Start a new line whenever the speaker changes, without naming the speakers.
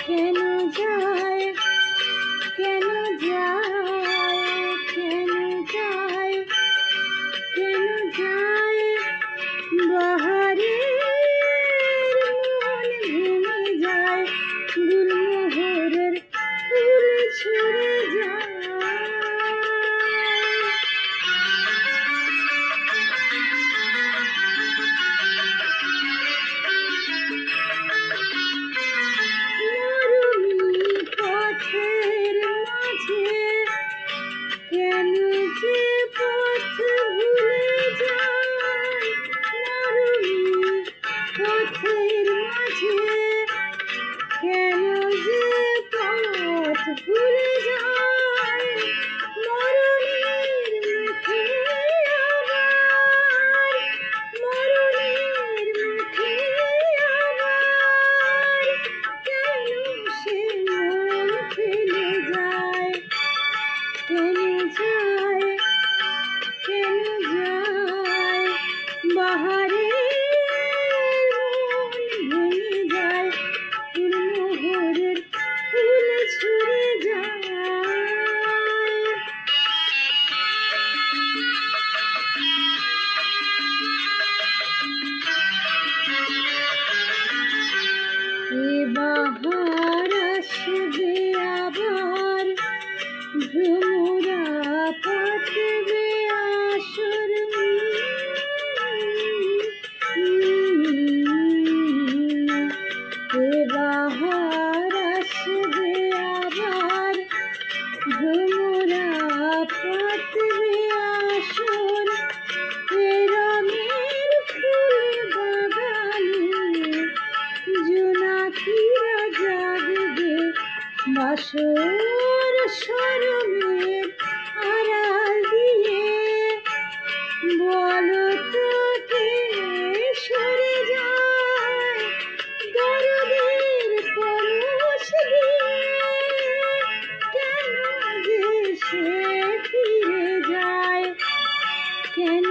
কেন যায়, কেন যায়, কেন যায়, কেন যায় বাহারের মন ভেঙে যায়, গুলমোহরের ফুল ছুঁড়ে যায়। কেন যে পথ ভুলে যায়, মরুমি পথের মাঝে কেন যে পথ ভুলে যায়, মরণের মুখে আবার, মরণের মুখে আবার কেন সে মন ফেলে যায়, কেন যায়, কেন যায় বাহারের মন ভেঙে যায়, গুলমোহরের ফুল ছুঁড়ে যায়। এ বাহার আসবে আবার, ভ্রমরা পাতবে আসর, এ বাহার আসবে আবার, ভ্রমরা পাতবে আসর, এ রঙের ফুল বাগানে জোনাকিরা জাগবে বাসর, শরমের আড়াল দিয়ে বলো তো কে সরে যায়, দরদের পরশ দিয়ে কেন যে সে ফিরে যায়, কেন